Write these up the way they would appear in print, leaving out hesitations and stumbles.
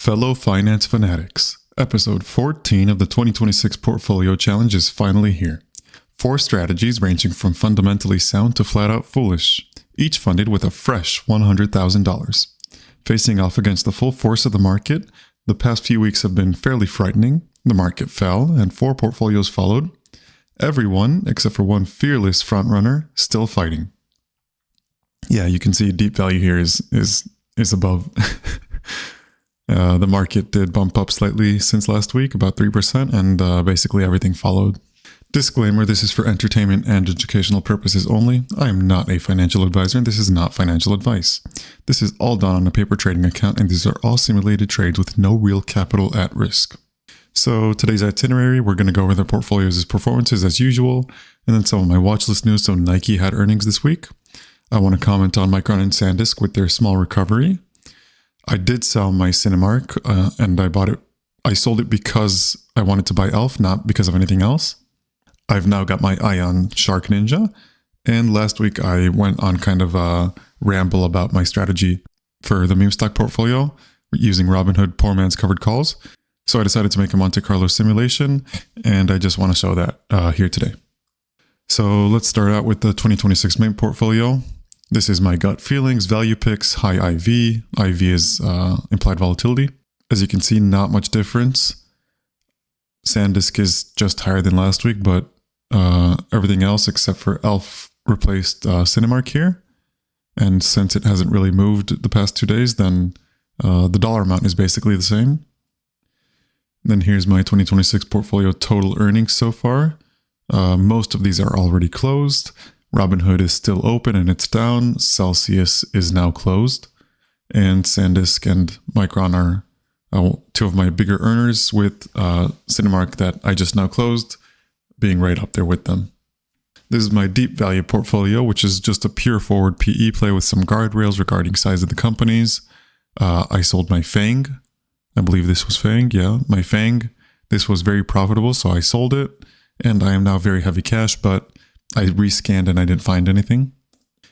Fellow finance fanatics, episode 14 of the 2026 Portfolio Challenge is finally here. 4 strategies ranging from fundamentally sound to flat out foolish, each funded with a fresh $100,000. Facing off against the full force of the market, the past few weeks have been fairly frightening. The market fell and 4 portfolios followed. Everyone, except for one fearless frontrunner, still fighting. Yeah, you can see deep value here is above. The market did bump up slightly since last week, about 3%, and basically everything followed. Disclaimer, this is for entertainment and educational purposes only. I am not a financial advisor, and this is not financial advice. This is all done on a paper trading account, and these are all simulated trades with no real capital at risk. So today's itinerary, we're going to go over the portfolio's performances as usual, and then some of my watch list news. So Nike had earnings this week. I want to comment on Micron and Sandisk with their small recovery. I did sell my Cinemark, and I sold it because I wanted to buy ELF, not because of anything else. I've now got my eye on Shark Ninja, and last week I went on kind of a ramble about my strategy for the meme stock portfolio using Robinhood poor man's covered calls. So I decided to make a Monte Carlo simulation, and I just want to show that here today. So let's start out with the 2026 meme portfolio. This is my gut feelings, value picks, high IV. IV is implied volatility. As you can see, not much difference. Sandisk is just higher than last week, but everything else except for ELF replaced Cinemark here. And since it hasn't really moved the past 2 days, then the dollar amount is basically the same. Then here's my 2026 portfolio total earnings so far. Most of these are already closed. Robinhood is still open and it's down. Celsius is now closed. And Sandisk and Micron are 2 of my bigger earners, with Cinemark that I just now closed being right up there with them. This is my deep value portfolio, which is just a pure forward PE play with some guardrails regarding size of the companies. I sold my FANG. I believe this was FANG. Yeah, my FANG. This was very profitable, so I sold it. And I am now very heavy cash, but I rescanned and I didn't find anything.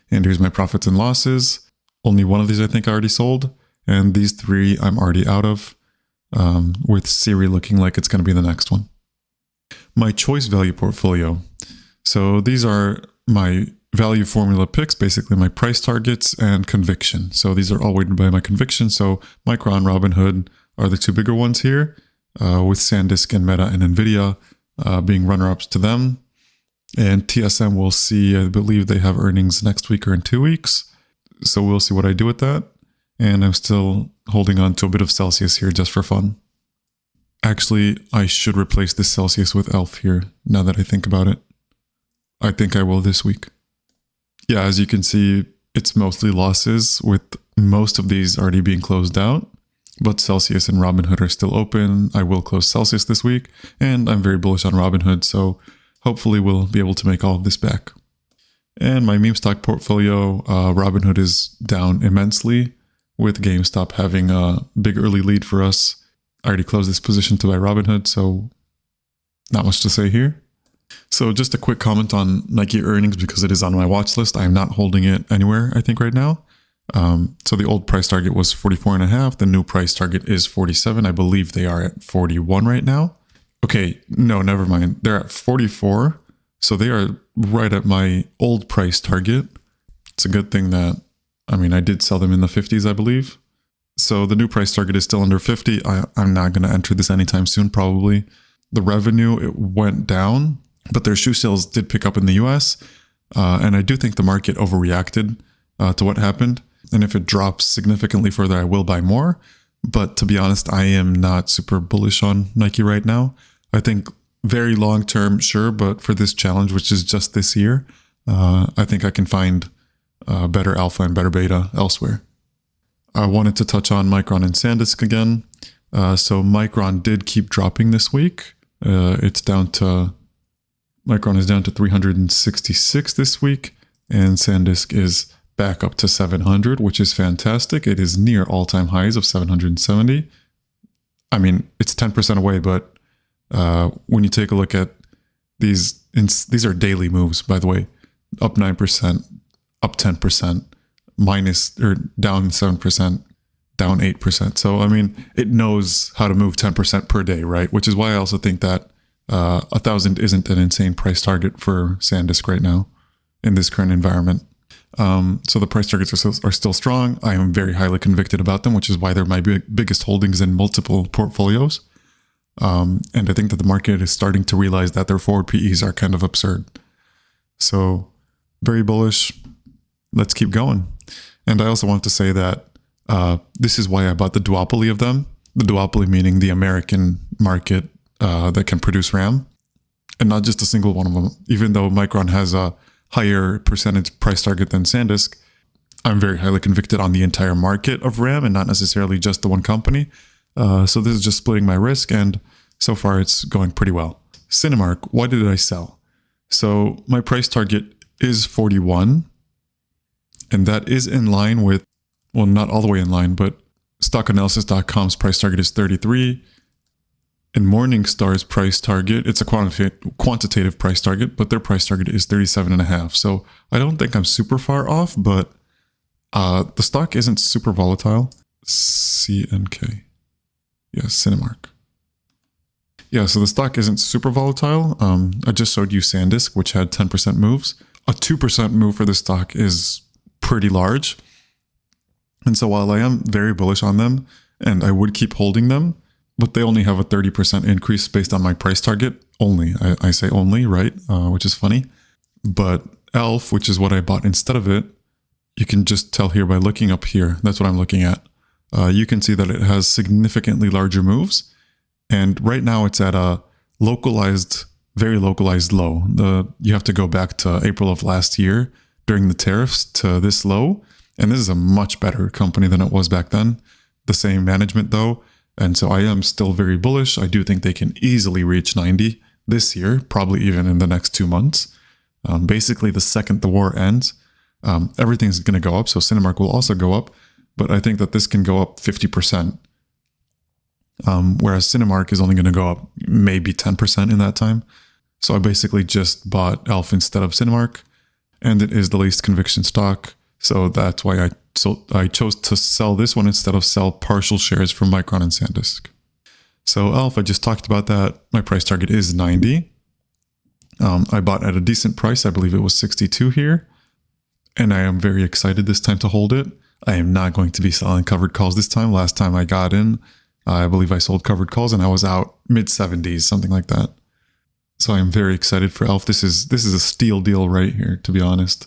And here's my profits and losses. Only one of these I think I already sold. And these 3 I'm already out of, with Siri looking like it's going to be the next one. My choice value portfolio. So these are my value formula picks, basically my price targets and conviction. So these are all weighted by my conviction. So Micron, Robinhood are the 2 bigger ones here, with Sandisk and Meta and Nvidia being runner-ups to them. And TSM we'll see, I believe they have earnings next week or in 2 weeks. So we'll see what I do with that. And I'm still holding on to a bit of Celsius here just for fun. Actually, I should replace this Celsius with ELF here, now that I think about it. I think I will this week. Yeah, as you can see, it's mostly losses, with most of these already being closed out. But Celsius and Robinhood are still open. I will close Celsius this week, and I'm very bullish on Robinhood, so hopefully we'll be able to make all of this back. And my meme stock portfolio, Robinhood is down immensely, with GameStop having a big early lead for us. I already closed this position to buy Robinhood, so not much to say here. So just a quick comment on Nike earnings, because it is on my watch list. I'm not holding it anywhere, I think, right now. So the old price target was 44.5. The new price target is 47. I believe they are at 41 right now. Okay, no, never mind. They're at 44. So they are right at my old price target. It's a good thing that, I did sell them in the 50s, I believe. So the new price target is still under 50. I'm not going to enter this anytime soon, probably. The revenue, it went down, but their shoe sales did pick up in the US. And I do think the market overreacted to what happened. And if it drops significantly further, I will buy more. But to be honest, I am not super bullish on Nike right now. I think very long term, sure, but for this challenge, which is just this year, I think I can find better alpha and better beta elsewhere. I wanted to touch on Micron and Sandisk again. So Micron did keep dropping this week. Micron is down to 366 this week, and Sandisk is back up to 700, which is fantastic. It is near all-time highs of 770. It's 10% away, but when you take a look at these are daily moves, by the way. Up 9%, up 10%, minus or down 7%, down 8%. So, I mean, it knows how to move 10% per day, right? Which is why I also think that 1,000 isn't an insane price target for Sandisk right now in this current environment. So the price targets are still strong. I am very highly convicted about them, which is why they're my biggest holdings in multiple portfolios. And I think that the market is starting to realize that their forward PEs are kind of absurd. So very bullish. Let's keep going. And I also want to say that this is why I bought the duopoly of them. The duopoly meaning the American market that can produce RAM. And not just a single one of them. Even though Micron has a higher percentage price target than Sandisk, I'm very highly convicted on the entire market of RAM and not necessarily just the one company. So this is just splitting my risk, and so far it's going pretty well. Cinemark, why did I sell? So my price target is 41, and that is in line with, well, not all the way in line, but stockanalysis.com's price target is 33. And Morningstar's price target, it's a quantitative price target, but their price target is 37.5. So I don't think I'm super far off, but the stock isn't super volatile. CNK. Yeah, Cinemark. Yeah, so the stock isn't super volatile. I just showed you Sandisk, which had 10% moves. A 2% move for the stock is pretty large. And so while I am very bullish on them, and I would keep holding them, but they only have a 30% increase based on my price target. Only. I say only, right? Which is funny. But ELF, which is what I bought instead of it, you can just tell here by looking up here. That's what I'm looking at. You can see that it has significantly larger moves. And right now it's at a localized, very localized low. You have to go back to April of last year during the tariffs to this low. And this is a much better company than it was back then. The same management though. And so I am still very bullish. I do think they can easily reach 90 this year, probably even in the next 2 months. Basically, the second the war ends, everything's going to go up. So Cinemark will also go up. But I think that this can go up 50%. Whereas Cinemark is only going to go up maybe 10% in that time. So I basically just bought ELF instead of Cinemark. And it is the least conviction stock. So that's why I chose to sell this one instead of sell partial shares from Micron and Sandisk. So ELF, I just talked about that. My price target is 90. I bought at a decent price. I believe it was 62 here. And I am very excited this time to hold it. I am not going to be selling covered calls this time. Last time I got in, I believe I sold covered calls and I was out mid-70s, something like that. So I am very excited for ELF. This is a steal deal right here, to be honest.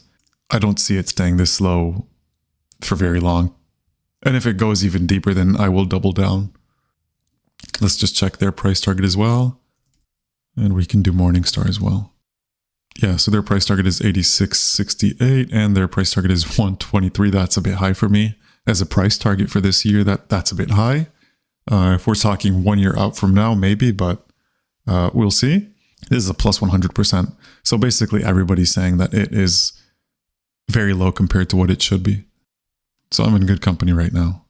I don't see it staying this low for very long. And if it goes even deeper, then I will double down. Let's just check their price target as well. And we can do Morningstar as well. Yeah, so their price target is 86.68 and their price target is 123. That's a bit high for me. As a price target for this year, that's a bit high. If we're talking 1 year out from now, maybe, but we'll see. This is a plus 100%. So basically everybody's saying that it is very low compared to what it should be. So I'm in good company right now.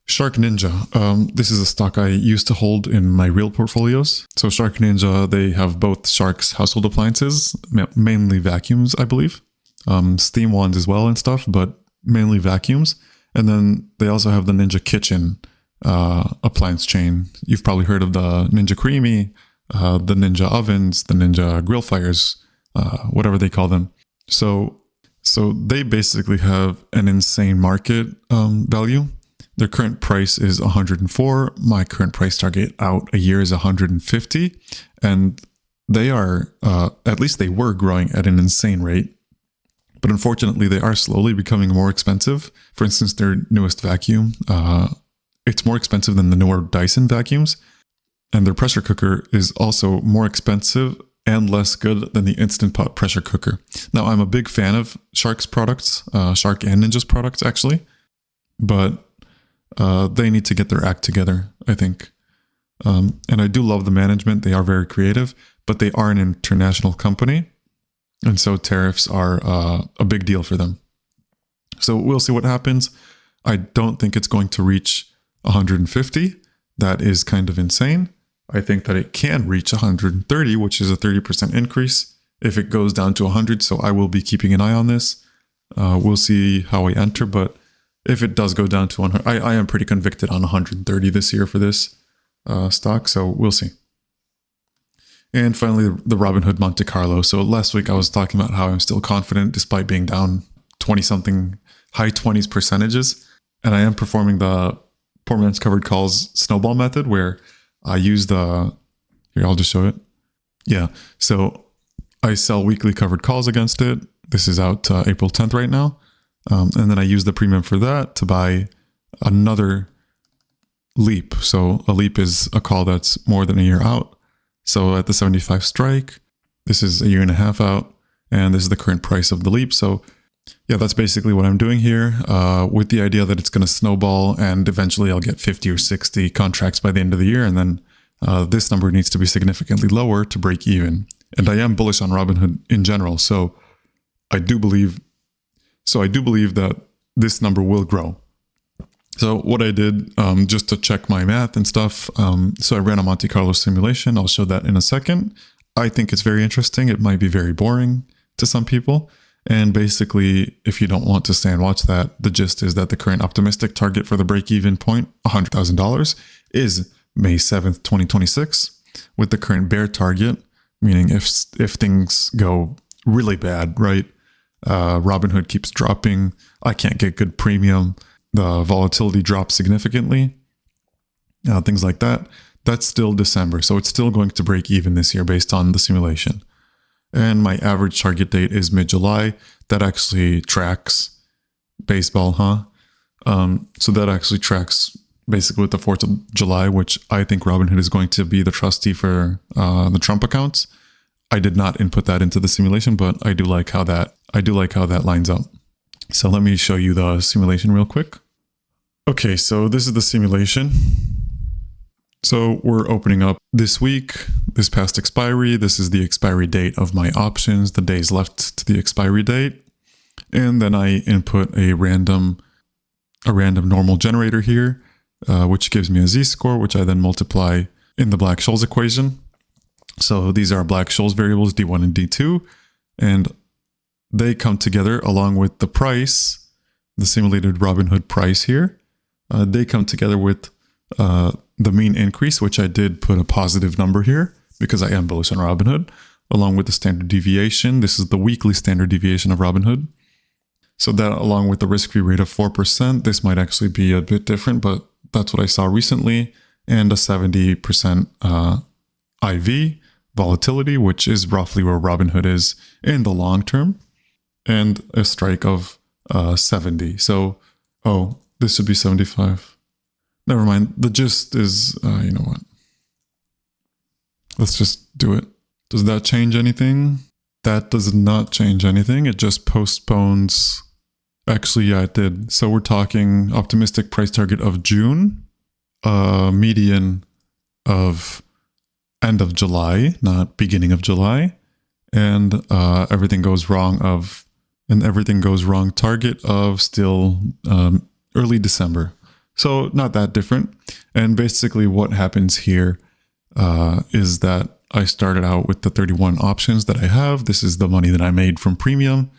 Shark Ninja. This is a stock I used to hold in my real portfolios. So Shark Ninja, they have both Shark's household appliances, mainly vacuums, I believe. Steam ones as well and stuff, but mainly vacuums. And then they also have the Ninja Kitchen appliance chain. You've probably heard of the Ninja Creamy, the Ninja ovens, the Ninja grill fires, whatever they call them. So they basically have an insane market value. Their current price is 104. My current price target out a year is 150. And they are, at least they were growing at an insane rate. But unfortunately, they are slowly becoming more expensive. For instance, their newest vacuum, it's more expensive than the newer Dyson vacuums. And their pressure cooker is also more expensive and less good than the Instant Pot pressure cooker. Now, I'm a big fan of Shark's products, Shark and Ninja's products, actually. But they need to get their act together, I think. And I do love the management. They are very creative, but they are an international company. And so tariffs are a big deal for them. So we'll see what happens. I don't think it's going to reach 150. That is kind of insane. I think that it can reach 130, which is a 30% increase if it goes down to 100. So I will be keeping an eye on this. We'll see how I enter, but if it does go down to 100, I am pretty convicted on 130 this year for this stock, so we'll see. And finally, the Robinhood Monte Carlo. So last week I was talking about how I'm still confident despite being down 20-something, high 20s percentages. And I am performing the poor man's covered calls snowball method where I use the, here, I'll just show it. Yeah, so I sell weekly covered calls against it. This is out April 10th right now. And then I use the premium for that to buy another leap. So a leap is a call that's more than a year out. So at the 75 strike, this is a year and a half out, and this is the current price of the leap. So yeah, that's basically what I'm doing here, with the idea that it's going to snowball and eventually I'll get 50 or 60 contracts by the end of the year. And then this number needs to be significantly lower to break even. And I am bullish on Robinhood in general. So I do believe that this number will grow. So what I did, just to check my math and stuff, so I ran a Monte Carlo simulation. I'll show that in a second. I think it's very interesting. It might be very boring to some people. And basically, if you don't want to stay and watch that, the gist is that the current optimistic target for the break-even point, $100,000, is May 7th, 2026, with the current bear target, meaning if things go really bad, right? Robinhood keeps dropping. I can't get good premium. The volatility drops significantly. Things like that. That's still December. So it's still going to break even this year based on the simulation. And my average target date is mid-July. That actually tracks baseball, huh? So that actually tracks basically with the 4th of July, which I think Robinhood is going to be the trustee for the Trump accounts. I did not input that into the simulation, but I do like how that lines up. So let me show you the simulation real quick. Okay, so this is the simulation. So we're opening up this week, this past expiry. This is the expiry date of my options, the days left to the expiry date. And then I input a random normal generator here, which gives me a z-score, which I then multiply in the Black-Scholes equation. So these are Black-Scholes variables, D1 and D2. And they come together along with the price, the simulated Robinhood price here. They come together with the mean increase, which I did put a positive number here because I am bullish on Robinhood, along with the standard deviation. This is the weekly standard deviation of Robinhood. So that, along with the risk-free rate of 4%, this might actually be a bit different, but that's what I saw recently, and a 70% IV volatility, which is roughly where Robinhood is in the long term, and a strike of 70. So, this should be 75. Never mind. The gist is, you know what? Let's just do it. Does that change anything? That does not change anything. It just postpones. Actually, yeah, it did. So we're talking optimistic price target of June, median of end of July, not beginning of July, and everything goes wrong target of still early December. So not that different. And basically what happens here is that I started out with the 31 options that I have. This is the money that I made from premium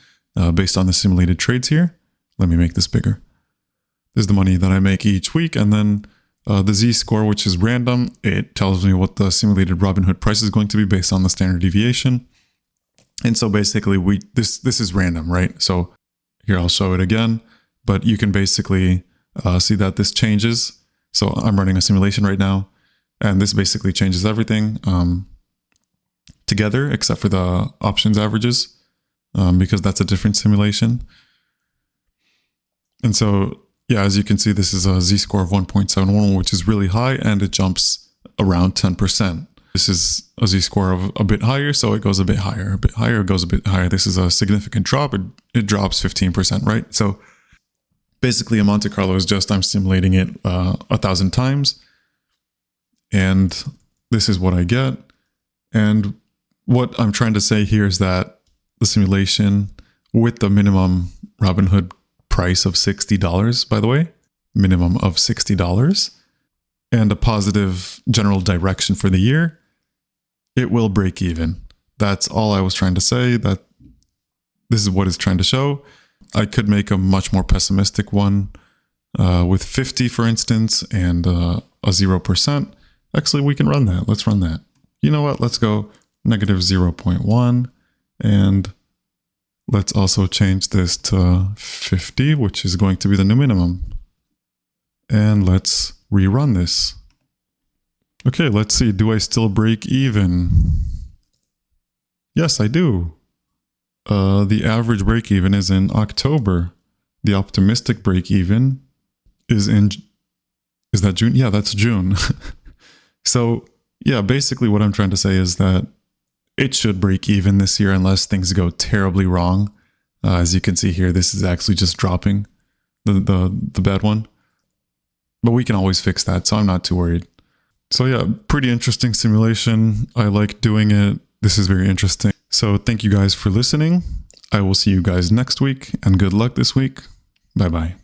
based on the simulated trades here. Let me make this bigger. This is the money that I make each week. And then the z-score, which is random, it tells me what the simulated Robinhood price is going to be based on the standard deviation. And so basically this is random, right? So here I'll show it again, but you can basically see that this changes. So I'm running a simulation right now, and this basically changes everything together except for the options averages, because that's a different simulation. And so, yeah, as you can see, this is a z-score of 1.71, which is really high, and it jumps around 10%. This is a z-score of a bit higher, so it goes a bit higher, it goes a bit higher. This is a significant drop. It drops 15%, right? So basically a Monte Carlo is just, I'm simulating it 1,000 times, and this is what I get. And what I'm trying to say here is that the simulation with the minimum Robinhood price of $60, by the way, minimum of $60, and a positive general direction for the year, it will break even. That's all I was trying to say. That this is what it's trying to show. I could make a much more pessimistic one with 50, for instance, and a 0%. Actually, we can run that. Let's run that. You know what? Let's go negative 0.1. And let's also change this to 50, which is going to be the new minimum. And let's rerun this. Okay, let's see. Do I still break even? Yes, I do. The average break even is in October. The optimistic break even is in... Is that June? Yeah, that's June. So, yeah, basically what I'm trying to say is that it should break even this year unless things go terribly wrong. As you can see here, this is actually just dropping the bad one. But we can always fix that, so I'm not too worried. So yeah, pretty interesting simulation. I like doing it. This is very interesting. So thank you guys for listening. I will see you guys next week, and good luck this week. Bye-bye.